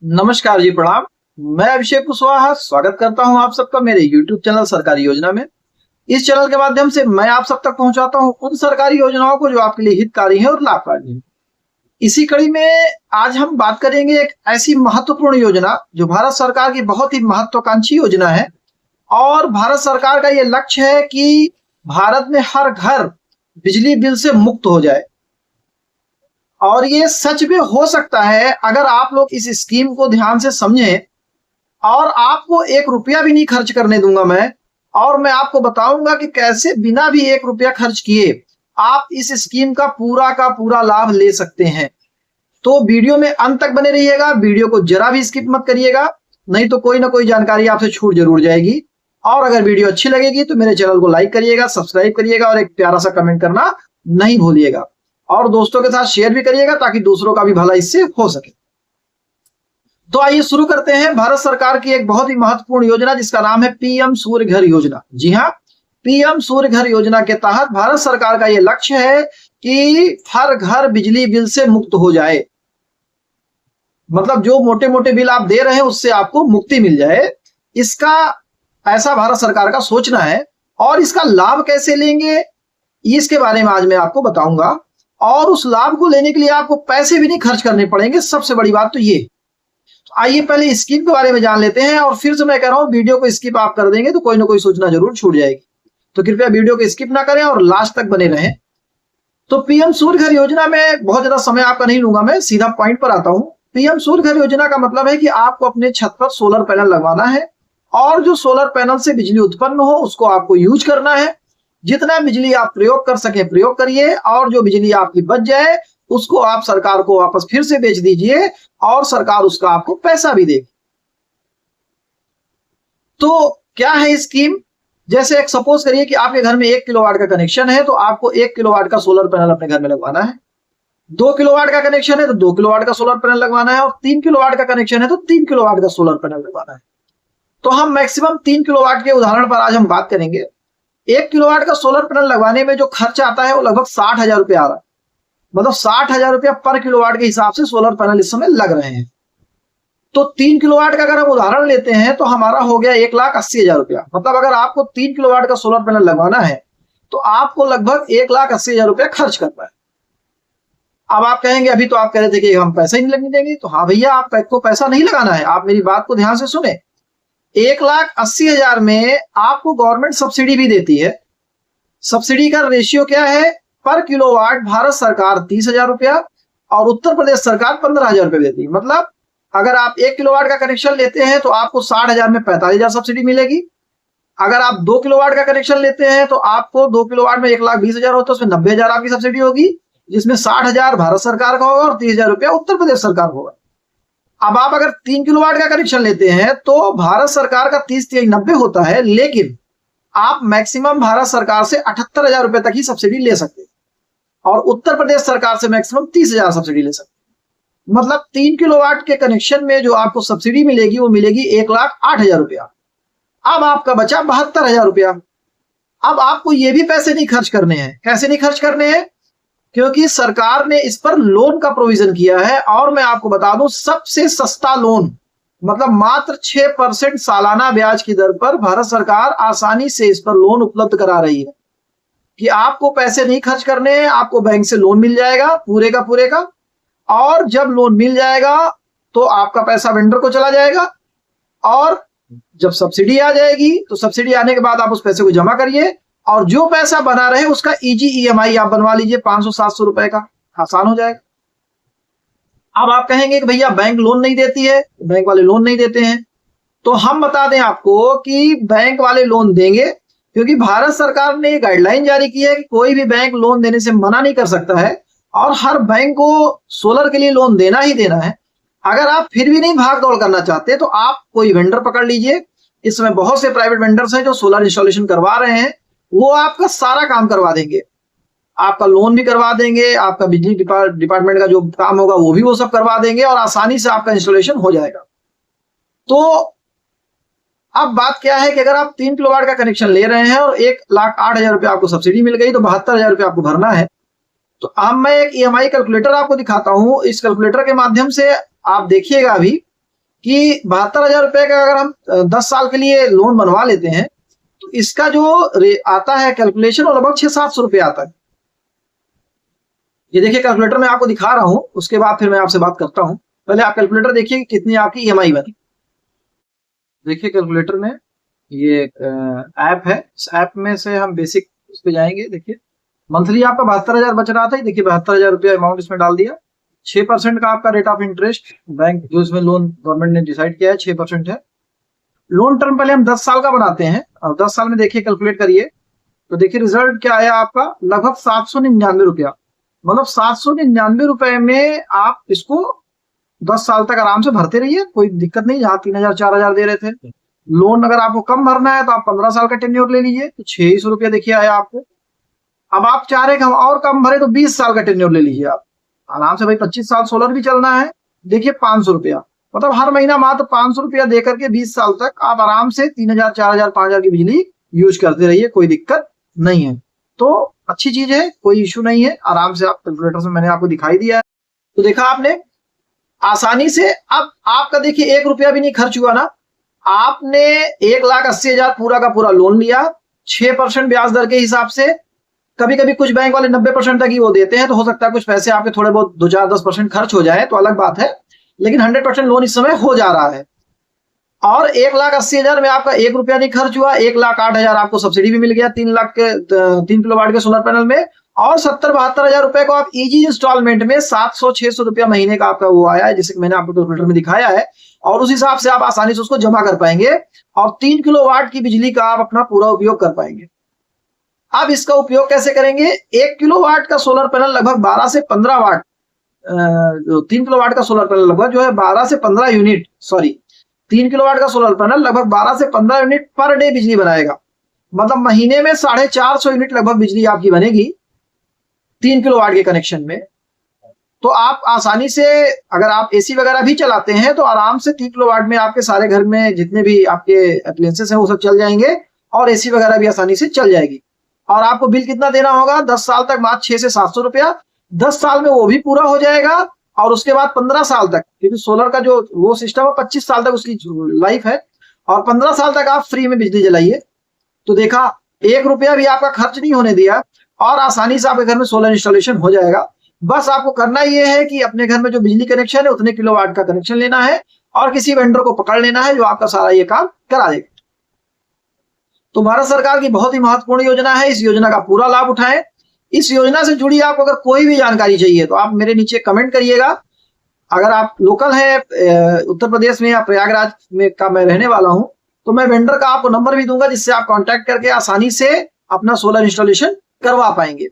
नमस्कार जी, प्रणाम। मैं अभिषेक कुशवाहा स्वागत करता हूं आप सबका मेरे YouTube चैनल सरकारी योजना में। इस चैनल के माध्यम से मैं आप सब तक पहुंचाता हूं उन सरकारी योजनाओं को जो आपके लिए हितकारी हैं और लाभकारी हैं। इसी कड़ी में आज हम बात करेंगे एक ऐसी महत्वपूर्ण योजना जो भारत सरकार की बहुत ही महत्वाकांक्षी योजना है और भारत सरकार का ये लक्ष्य है कि भारत में हर घर बिजली बिल से मुक्त हो जाए। और ये सच में हो सकता है अगर आप लोग इस स्कीम को ध्यान से समझें। और आपको 1 रुपया भी नहीं खर्च करने दूंगा मैं, और मैं आपको बताऊंगा कि कैसे बिना भी 1 रुपया खर्च किए आप इस स्कीम का पूरा लाभ ले सकते हैं। तो वीडियो में अंत तक बने रहिएगा, वीडियो को जरा भी स्किप मत करिएगा, नहीं तो कोई ना कोई जानकारी आपसे छूट जरूर जाएगी। और अगर वीडियो अच्छी लगेगी तो मेरे चैनल को लाइक करिएगा, सब्सक्राइब करिएगा और एक प्यारा सा कमेंट करना नहीं भूलिएगा। और दोस्तों के साथ शेयर भी करिएगा ताकि दूसरों का भी भला इससे हो सके। तो आइए शुरू करते हैं भारत सरकार की एक बहुत ही महत्वपूर्ण योजना जिसका नाम है पीएम सूर्य घर योजना। जी हाँ, पीएम सूर्य घर योजना के तहत भारत सरकार का यह लक्ष्य है कि हर घर बिजली बिल से मुक्त हो जाए। मतलब जो मोटे मोटे बिल आप दे रहे हैं उससे आपको मुक्ति मिल जाए, इसका ऐसा भारत सरकार का सोचना है। और इसका लाभ कैसे लेंगे इसके बारे में आज मैं आपको बताऊंगा। और उस लाभ को लेने के लिए आपको पैसे भी नहीं खर्च करने पड़ेंगे, सबसे बड़ी बात तो ये। तो आइए पहले स्कीम के बारे में जान लेते हैं। और फिर से मैं कह रहा हूं, वीडियो को स्किप आप कर देंगे तो कोई ना कोई सूचना जरूर छूट जाएगी, तो कृपया वीडियो को स्किप ना करें और लास्ट तक बने रहें। तो पीएम सूर्य घर योजना में बहुत ज्यादा समय आपका नहीं लूंगा, मैं सीधा पॉइंट पर आता हूं। पीएम सूर्य घर योजना का मतलब है कि आपको अपने छत पर सोलर पैनल लगवाना है और जो सोलर पैनल से बिजली उत्पन्न हो उसको आपको यूज करना है। जितना बिजली आप प्रयोग कर सके प्रयोग करिए, और जो बिजली आपकी बच जाए उसको आप सरकार को वापस फिर से बेच दीजिए और सरकार उसका आपको पैसा भी देगी। तो क्या है स्कीम? जैसे एक सपोज करिए कि आपके घर में 1 किलोवाट का कनेक्शन है तो आपको 1 किलोवाट का सोलर पैनल अपने घर में लगवाना है। 2 किलोवाट का कनेक्शन है तो 2 किलोवाट का सोलर पैनल लगवाना है, और 3 किलोवाट का कनेक्शन है तो 3 किलोवाट का सोलर पैनल लगवाना है। तो हम मैक्सिमम 3 किलोवाट के उदाहरण पर आज हम बात करेंगे। 1 किलोवाट का सोलर पैनल लगवाने में जो खर्च आता है वो लगभग 60,000 रुपया आ रहा है। मतलब 60,000 रुपया पर किलोवाट के हिसाब से सोलर पैनल इस समय लग रहे हैं। तो 3 किलोवाट का अगर हम उदाहरण लेते हैं तो हमारा हो गया 1,80,000 रुपया। मतलब अगर आपको 3 किलोवाट का सोलर पैनल लगवाना है तो आपको लगभग 1,80,000 रुपया खर्च करना है। अब आप कहेंगे अभी तो आप कह रहे थे कि हम पैसा ही नहीं लगने देंगे। तो हाँ भैया, आपको पैसा नहीं लगाना है, आप मेरी बात को ध्यान से सुने। 1,80,000 में आपको गवर्नमेंट सब्सिडी भी देती है। सब्सिडी का रेशियो क्या है? पर किलोवाट भारत सरकार 30,000 रुपया और उत्तर प्रदेश सरकार 15,000 रुपये देती है। मतलब अगर आप 1 किलोवाट का कनेक्शन लेते हैं तो आपको 60,000 में 45,000 सब्सिडी मिलेगी। अगर आप 2 किलोवाट का कनेक्शन लेते हैं तो आपको 2 किलोवाट में 1,20,000 होता है, उसमें 90,000 आपकी सब्सिडी होगी, जिसमें 60,000 भारत सरकार का होगा और 30,000 रुपया उत्तर प्रदेश सरकार का होगा। अब आप अगर 3 किलोवाट का कनेक्शन लेते हैं तो भारत सरकार का 30-90 होता है, लेकिन आप मैक्सिमम भारत सरकार से 78,000 रुपए तक ही सब्सिडी ले सकते हैं और उत्तर प्रदेश सरकार से मैक्सिमम 30,000 सब्सिडी ले सकते हैं। मतलब 3 किलोवाट के कनेक्शन में जो आपको सब्सिडी मिलेगी वो मिलेगी 1,08,000 रुपया। अब आपका बचा 72,000 रुपया। अब आपको ये भी पैसे नहीं खर्च करने हैं। कैसे नहीं खर्च करने हैं? क्योंकि सरकार ने इस पर लोन का प्रोविजन किया है। और मैं आपको बता दूं, सबसे सस्ता लोन, मतलब मात्र 6% सालाना ब्याज की दर पर भारत सरकार आसानी से इस पर लोन उपलब्ध करा रही है कि आपको पैसे नहीं खर्च करने हैं, आपको बैंक से लोन मिल जाएगा पूरे का। और जब लोन मिल जाएगा तो आपका पैसा वेंडर को चला जाएगा, और जब सब्सिडी आ जाएगी तो सब्सिडी आने के बाद आप उस पैसे को जमा करिए और जो पैसा बना रहे उसका इजी ईएमआई आप बनवा लीजिए 500-700 रुपए का, आसान हो जाएगा। अब आप कहेंगे कि भैया बैंक लोन नहीं देती है, बैंक वाले लोन नहीं देते हैं। तो हम बता दें आपको कि बैंक वाले लोन देंगे, क्योंकि भारत सरकार ने गाइडलाइन जारी की है कि कोई भी बैंक लोन देने से मना नहीं कर सकता है और हर बैंक को सोलर के लिए लोन देना ही देना है। अगर आप फिर भी नहीं भाग दौड़ करना चाहते तो आप कोई वेंडर पकड़ लीजिए। इस समय बहुत से प्राइवेट वेंडर्स हैं जो सोलर इंस्टॉलेशन करवा रहे हैं, वो आपका सारा काम करवा देंगे, आपका लोन भी करवा देंगे, आपका बिजली डिपार्टमेंट का जो काम होगा वो भी वो सब करवा देंगे और आसानी से आपका इंस्टॉलेशन हो जाएगा। तो अब बात क्या है कि अगर आप 3 किलोवाट का कनेक्शन ले रहे हैं और 1,08,000 रुपया आपको सब्सिडी मिल गई तो 72,000 रुपया आपको भरना है। तो अब मैं एक ईएमआई कैलकुलेटर आपको दिखाता हूं। इस कैलकुलेटर के माध्यम से आप देखिएगा अभी कि 72,000 रुपए का अगर हम 10 साल के लिए लोन बनवा लेते हैं तो इसका जो आता है कैलकुलेशन वो लगभग 600-700 रुपये आता है। ये देखिए कैलकुलेटर में आपको दिखा रहा हूं, उसके बाद फिर मैं आपसे बात करता हूं। पहले आप कैलकुलेटर देखिए कि कितनी आपकी ईएमआई बनी। देखिए कैलकुलेटर में ये ऐप है, इस ऐप में से हम बेसिक उस पे जाएंगे। देखिए मंथली आपका 72,000 बच रहा था, देखिए 72,000 रुपया अमाउंट इसमें डाल दिया। 6% का आपका रेट ऑफ इंटरेस्ट बैंक जो इसमें लोन गवर्नमेंट ने डिसाइड किया है 6% है। लोन टर्म पहले हम 10 साल का बनाते हैं और 10 साल में देखिए कैलकुलेट करिए तो देखिए रिजल्ट क्या आया आपका, लगभग 799 रुपया। मतलब 799 रुपए में आप इसको 10 साल तक आराम से भरते रहिए, कोई दिक्कत नहीं। जहां 3,000 4,000 दे रहे थे लोन, अगर आपको कम भरना है तो आप 15 साल का टेन्योर ले लीजिए तो 600 रुपया देखिए आया आपको। अब आप चाह रहे कि हम और कम भरे तो 20 साल का टेन्योर ले लीजिए आप आराम से, भाई 25 साल सोलर भी चलना है। देखिए 500 रुपया, मतलब हर महीना मात्र 500 रुपया दे करके 20 साल तक आप आराम से 3,000 4,000 5,000 की बिजली यूज करते रहिए, कोई दिक्कत नहीं है। तो अच्छी चीज है, कोई इश्यू नहीं है, आराम से आप कैलकुलेटर से मैंने आपको दिखाई दिया है। तो देखा आपने आसानी से। अब आपका देखिए 1 रुपया भी नहीं खर्च हुआ ना, आपने 1,80,000 पूरा का पूरा लोन लिया 6% ब्याज दर के हिसाब से। कभी कभी कुछ बैंक वाले 90% तक ही वो देते हैं, तो हो सकता है कुछ पैसे आपके थोड़े बहुत 2 4 10% खर्च हो जाए तो अलग बात है, लेकिन 100% लोन इस समय हो जा रहा है। और 1,80,000 में आपका 1 रुपया नहीं खर्च हुआ, 1,08,000 आपको सब्सिडी भी मिल गया 3 किलोवाट के सोलर पैनल में। और 70-72 रुपए को आप इजी इंस्टॉलमेंट में 700-600 रुपया महीने का आपका वो आया है, जिसे मैंने आपको कैलकुलेटर में दिखाया है। और उस हिसाब से आप आसानी से उसको जमा कर पाएंगे और 3 किलोवाट की बिजली का आप अपना पूरा उपयोग कर पाएंगे। अब इसका उपयोग कैसे करेंगे, 1 किलोवाट का सोलर पैनल लगभग 12 से 15 वाट, 3 किलोवाट का सोलर पैनल लगभग जो है 12 से 15 यूनिट, सॉरी 3 किलोवाट का सोलर पैनल लगभग 12 से 15 यूनिट पर डे बिजली बनाएगा। मतलब महीने में 450 यूनिट लगभग बिजली आपकी बनेगी 3 किलोवाट के कनेक्शन में। तो आप आसानी से, अगर आप एसी वगैरह भी चलाते हैं तो आराम से 3 किलोवाट में आपके सारे घर में जितने भी आपके एप्लायंसेस हैं वो सब चल जाएंगे और एसी वगैरह भी आसानी से चल जाएगी। और आपको बिल कितना देना होगा, 10 साल तक मात्र 600 से 700 रुपया। 10 साल में वो भी पूरा हो जाएगा और उसके बाद 15 साल तक, क्योंकि सोलर का जो वो सिस्टम है 25 साल तक उसकी लाइफ है, और 15 साल तक आप फ्री में बिजली जलाइए। तो देखा 1 रुपया भी आपका खर्च नहीं होने दिया और आसानी से आपके घर में सोलर इंस्टॉलेशन हो जाएगा। बस आपको करना ये है कि अपने घर में जो बिजली कनेक्शन है उतने किलोवाट का कनेक्शन लेना है और किसी वेंडर को पकड़ लेना है जो आपका सारा ये काम करा देगा। तो भारत सरकार की बहुत ही महत्वपूर्ण योजना है, इस योजना का पूरा लाभ उठाएं। इस योजना से जुड़ी आपको अगर कोई भी जानकारी चाहिए तो आप मेरे नीचे कमेंट करिएगा। अगर आप लोकल है उत्तर प्रदेश में या प्रयागराज में का मैं रहने वाला हूं तो मैं वेंडर का आपको नंबर भी दूंगा जिससे आप कांटेक्ट करके आसानी से अपना सोलर इंस्टॉलेशन करवा पाएंगे।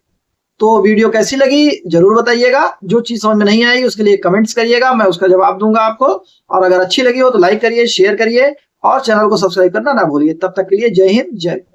तो वीडियो कैसी लगी जरूर बताइएगा, जो चीज समझ में नहीं आई उसके लिए कमेंट्स करिएगा, मैं उसका जवाब दूंगा आपको। और अगर अच्छी लगी हो तो लाइक करिए, शेयर करिए और चैनल को सब्सक्राइब करना ना भूलिए। तब तक के लिए जय हिंद, जय भारत।